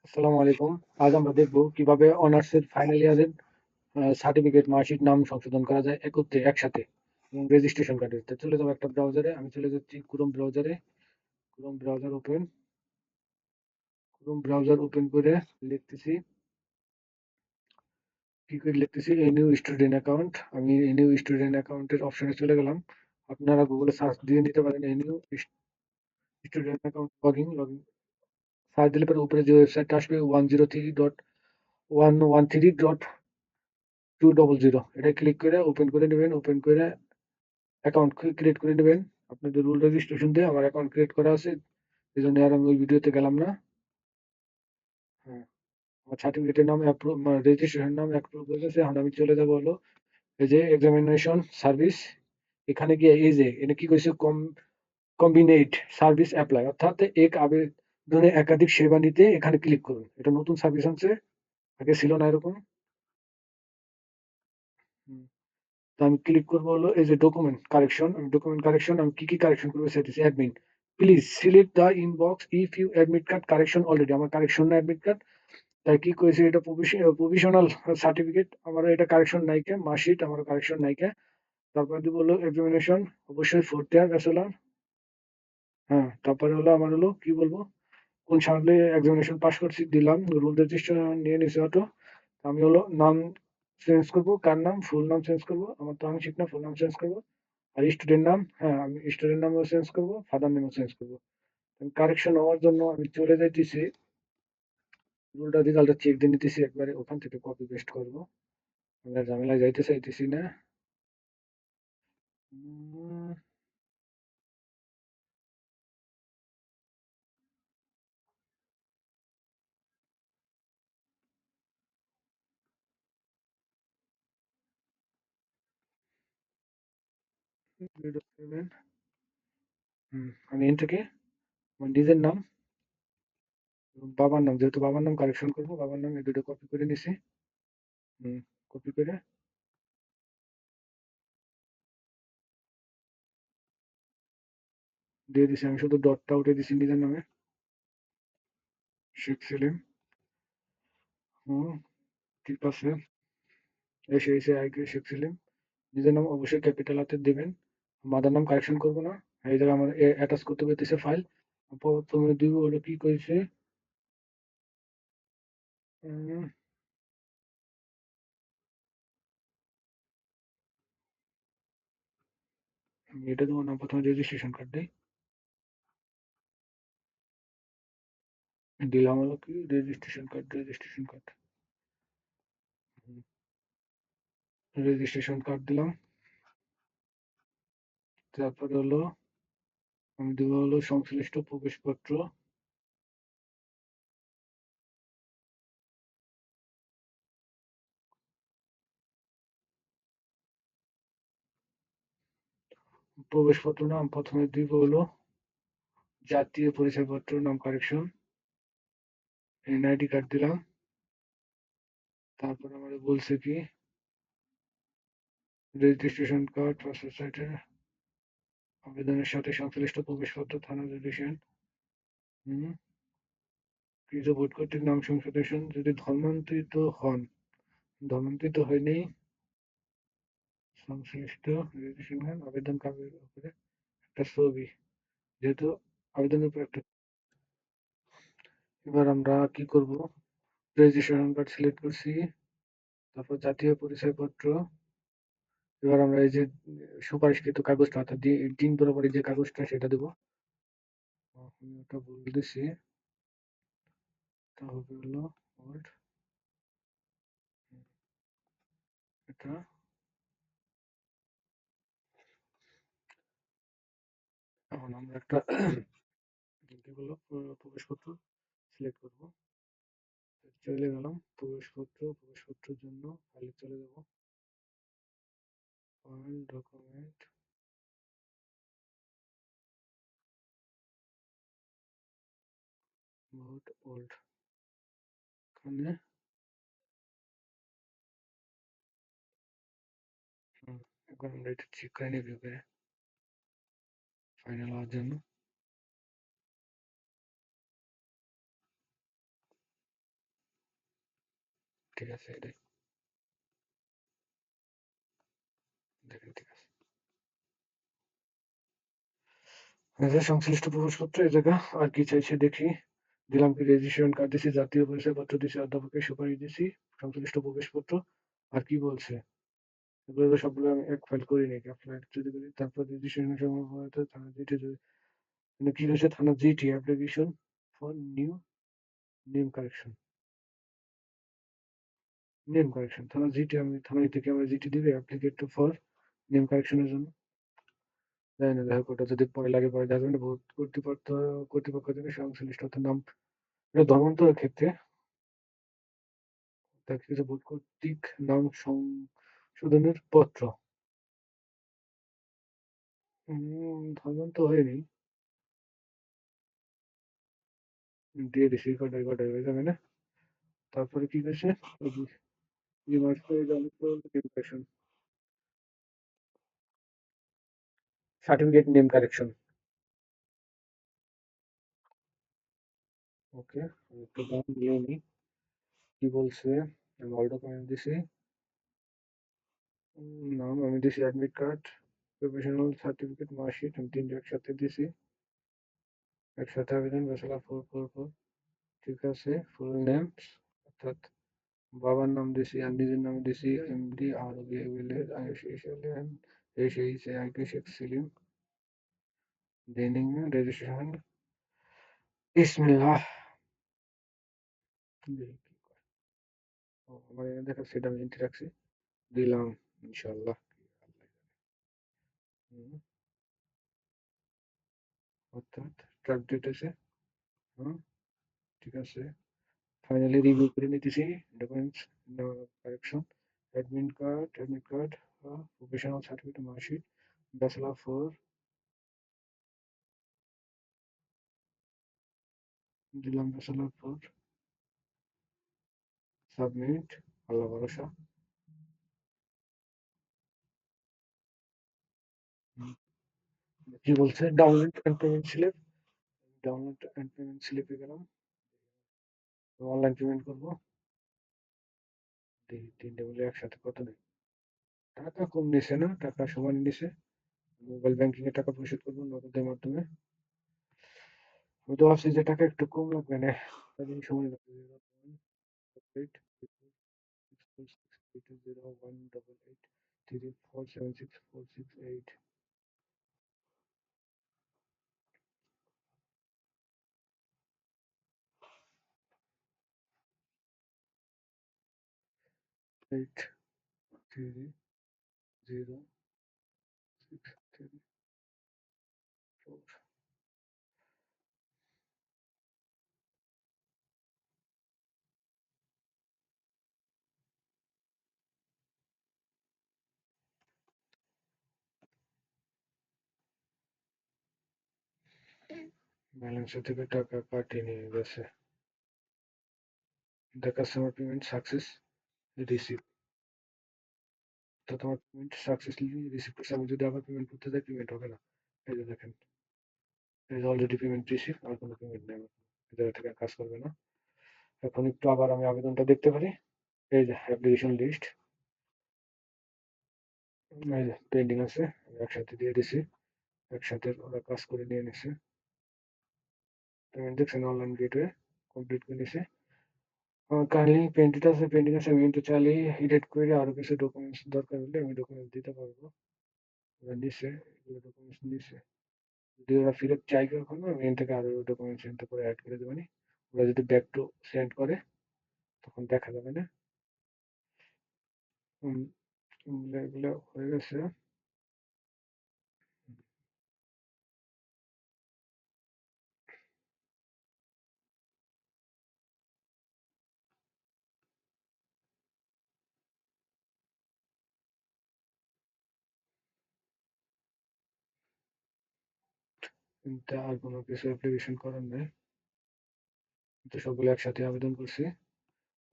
আসসালামু আলাইকুম। আজ আমরা দেখব কিভাবে অনার্সের ফাইনাল ইয়ারের সার্টিফিকেট, মার্কশিট, নাম সংশোধন করা যায় একসাথে এবং রেজিস্ট্রেশন কার্ডে। তো চলে যাবো একটা ব্রাউজারে। আমি চলে যাচ্ছি ক্রোম ব্রাউজারে। Chrome browser open Chrome browser open করে লিখতেছি কি করে লিখতেছি নিউ স্টুডেন্ট অ্যাকাউন্ট। আমি নিউ স্টুডেন্ট অ্যাকাউন্টের অপশনে চলে গেলাম। আপনারা গুগলে সার্চ দিয়ে নিতে পারেন new student account login search দিলে পরে উপরে যে ওয়েবসাইটটা আসবে 103.113.200, এটা ক্লিক করে ওপেন করে নেবেন। ওপেন করে অ্যাকাউন্ট ক্রিয়েট করে নেবেন। আপনাদের রুল রেজিস্ট্রেশন দিয়ে আমার অ্যাকাউন্ট ক্রিয়েট করা আছে, এই জন্য আর আমি ওই ভিডিওতে গেলাম না। হ্যাঁ, আমার সার্টিফিকেটের নাম অ্যাপ্রুভ, রেজিস্ট্রেশন নাম অ্যাপ্রুভ হয়ে গেছে। এখন আমি চলে যাবো হলো এই যে এক্সামিনেশন সার্ভিস। এখানে গিয়ে এই যে এটা কি করেছে, কম্বিনেট সার্ভিস অ্যাপ্লাই, অর্থাৎ এক আবেদনে একাধিক সেবা নিতে এখানে ক্লিক করুন। এটা নতুন সার্ভিস আছে, আগে ছিল না এরকম। হুম, তো আমি ক্লিক করবো হলো এই যে ডকুমেন্ট কারেকশন। আমি ডকুমেন্ট কারেকশন আমি কি কারেকশন করবো সেটা admin, please select the inbox if you admit card correction already. আমার কারেকশন না অ্যাডমিট কার্ড, তাই কি করেছে, এটা প্রভিশনাল সার্টিফিকেট, আমার এটা কারেকশন নাইকে। মার্কশিট আমার কারেকশন নাইকে। তারপরে দিব হলো এক্সামিনেশন, অবশ্যই 4th ইয়ার ব্যাচেলার। হ্যাঁ, তারপরে হলো আমার হলো কি বলবো, কোন সালে এক্সামিনেশন পাস করছি দিলাম। রুল রেজিস্ট্রেশন নিয়ে নিছে অটো। আমি হলো নাম চেঞ্জ করবো, কার নাম, ফুল নাম চেঞ্জ করবো। আমার তো আংশিক না, ফুল নাম চেঞ্জ করবো। আর স্টুডেন্ট নাম, হ্যাঁ আমি স্টুডেন্ট নামও চেঞ্জ করবো, ফাদার নেমও চেঞ্জ করবো। কারেকশন হওয়ার জন্য আমি চলে যাইতেছি, রুলটা রেজাল্টটা চেক দিয়ে নিতেছি একবারে, ওখান থেকে কপি পেস্ট করবো। আমি আর ঝামেলায় যাইতে চাইতেছি না। আমি এন থেকে আমার নিজের নাম এবং বাবার নাম, যেহেতু বাবার নাম কারেকশন করবো, বাবার নাম এই দুটো কপি করে নিছি। কপি করে দিয়ে দিছি। আমি শুধু ডটটা উঠে দিছি নিজের নামে, শেখ সেলিম। হুম, ঠিক আছে। এসে এসে আগে শেখ সেলিম। নিজের নাম অবশ্যই ক্যাপিটাল হাতে দেবেন। মাদার নাম কারেকশন করবো না, এই জায়গায় আমার অ্যাটাচ করতে পেরেছে ফাইল। প্রথমে দিব হলো কি করেছে, উম, এটা দেবো না, প্রথমে রেজিস্ট্রেশন কার্ড দিলাম হলো কি রেজিস্ট্রেশন কার্ড রেজিস্ট্রেশন কার্ড দিলাম। তারপরে হলো আমি দেবো হলো সংশ্লিষ্ট প্রবেশপত্র। প্রবেশপত্র নাম প্রথমে দিব হলো জাতীয় পরিচয়পত্র নাম কারেকশন, এনআইডি কার্ড দিলাম। তারপর আমাদের বলছে কি রেজিস্ট্রেশন কার্ড পাসপোর্ট সাইজের আবেদনের সাথে সংশ্লিষ্ট প্রবেশপত্র, থানা রেজিস্ট্রেশন। হুম, কৃত ভোট কর্তৃক নাম সংশোধন যদি ধর্মান্তরিত হন, ধর্মান্তরিত হয়নি, সংশ্লিষ্ট রেজিস্ট্রেশন আবেদন কাগজের উপরে একটা ছবি, যেহেতু আবেদনের উপর একটা। এবার আমরা কি করব, রেজিস্ট্রেশন কার্ড সিলেক্ট করছি, তারপর জাতীয় পরিচয়পত্র। এবার আমরা এই যে সুপারিশকৃত কাগজটা, অর্থাৎ দিন বরাবর যে কাগজটা সেটা দেবো। আমি ওটা বলে দিছি, এটা হবে হলো ওল্ড, এটা। এখন আমরা একটা কি বলবো, প্রবেশপত্র সিলেক্ট করবো। চলে গেলাম প্রবেশপত্রের জন্য ফাইলে চলে যাব, ফাইল ডকুমেন্ট, ভোট ওল্ড, এখানে। একবার আমরা এটা চেক করে নিই ভিউ, ফাইনাল হওয়ার জন্য। ঠিক আছে, এটাই দেখেন, ঠিক আছে। এই যে সংশ্লিষ্ট প্রবেশপত্র, এই জায়গা আর কি চাইছে দেখি। দিলাম কি রেজিস্ট্রেশন কার্ড দিছি, জাতীয় পরিচয়পত্র দিছি, অধ্যাপকের সুপারিশ দিছি, সংশ্লিষ্ট প্রবেশপত্র। আর কি বলছে? এগুলো তো সবগুলো আমি এক ফাইল করি নাকি, অ্যাপ্লাই যদি করি তারপর রেজিস্ট্রেশন সময় থানা জিটি মানে কি রয়েছে, থানা GT application for new name correction. Name correction থানা জিটি, আমি থানায় থেকে আমার জিটি দিবে অ্যাপ্লিকেট ফর নেম কারেকশনের জন্য। জানি না, দেখো ওটা যদি পরে লাগে পরে দেখবেন। ভোট কর্তৃপক্ষ থেকে সংশ্লিষ্ট নাম, এটা ধর্মান্তরের ক্ষেত্রে তার কিছু ভোট কর্তৃক নাম সংশোধনের পত্র। ধর্মান্তর হয়নি, দিয়ে দিছি, কটাই হয়ে যাবে না। তারপরে কি করছে, সার্টিফিকেট নেম কারেকশন। ওকে, একটু দাম নিয়ে নি। কি বলছে, আমি অল ডকুমেন্ট দিছি। নাম আমি দিছি admit card, professional certificate, marksheet, আমি তিনটে একসাথে দিছি। একসাথে আবেদন ব্যাচেলর 444। ঠিক আছে, ফুল নেম, অর্থাৎ বাবার নাম দিছি আর নিজের নাম দিছি এমডি আরবি ভিলেজ আইসিএসএলএন এইচএইচ আইকে শেখ সেলিম। দেনিং রেজিস্ট্রেশন, বিসমিল্লাহ। দেখি কি করে। ও, আমার এখানে দেখা সেটা আমি এন্ট্রি রাখছি, দিলাম, ইনশাল্লাহ। হুম, অর্থাৎ ট্রাক দিতেছে। হুম, ঠিক আছে। ফাইনালি রিভিউ করে নিতেছি documents correction. Admit card, professional certificate, marksheet, bachelor 4 দিলাম, ব্যাচেলর 4 সাবমিট, আল্লাহ ভরসা। হুম, কি বলছে, download and payment slip. Download and payment স্লিপে গেলাম, অনলাইন পেমেন্ট করবো। দেখি তিনটে মিলে একসাথে কত নেই। টাকা কম নিছে না, টাকা সমান নিছে। মোবাইল ব্যাংকিং এ টাকা পরিশোধ করবো নগদের মাধ্যমে। আমি তো ভাবছি যে টাকা একটু কম লাগবে না, তাদের সময় লাগবে। 0.8 0.6 0.188 34764648। এইট 300634। ব্যালেন্সের থেকে টাকা কাটিয়ে নিয়ে গেছে। The customer payment success receive. তো তোমার পেমেন্ট সাকসেসফুলি রিসিভ করছে, আমি যদি আবার পেমেন্ট করতে যাই পেমেন্ট হবে না। এই যে দেখেন, এই যে অলরেডি পেমেন্ট রিসিভ, আর কোনো পেমেন্ট নেই আমার, এই জায়গা থেকে আর কাজ করবে না। এখন একটু আবার আমি আবেদনটা দেখতে পারি। এই যে অ্যাপ্লিকেশন লিস্ট, এই যে পেন্ডিং আছে, আমি একসাথে দিয়ে দিছি, একসাথে ওরা কাজ করে নিয়ে নিছে। পেমেন্ট দেখছেন, অনলাইন গেটওয়ে কমপ্লিট করে নিছে। আমার কাইন্ডলি পেন্ডিং আছে, আমি কিন্তু চাইলে এডিট করে আরো কিছু ডকুমেন্টস দরকার হলে আমি ডকুমেন্টস দিতে পারবো। ওরা নিছে, এগুলো ডকুমেন্টস নিছে। যদি ওরা ফেরত চাই কখনো, আমি এখান থেকে আরো ডকুমেন্টস এখান করে অ্যাড করে দেবানি। ওরা যদি ব্যাক টু সেন্ড করে তখন দেখা যাবে না। উম, এগুলো হয়ে গেছে। কিন্তু আর কোনো কিছু অ্যাপ্লিকেশন করার নেই, কিন্তু সবগুলো একসাথে আবেদন করছি।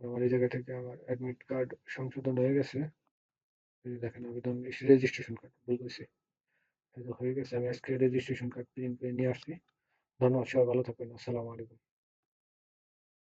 আমার এই জায়গা থেকে আমার অ্যাডমিট কার্ড সংশোধন হয়ে গেছে। এই যে দেখেন আবেদন, রেজিস্ট্রেশন কার্ড ভুল করেছি, এই যে হয়ে গেছে। আমি আজকে রেজিস্ট্রেশন কার্ড প্রিন্ট করে নিয়ে আসছি। ধন্যবাদ, সবাই ভালো থাকবেন, আসসালামু আলাইকুম।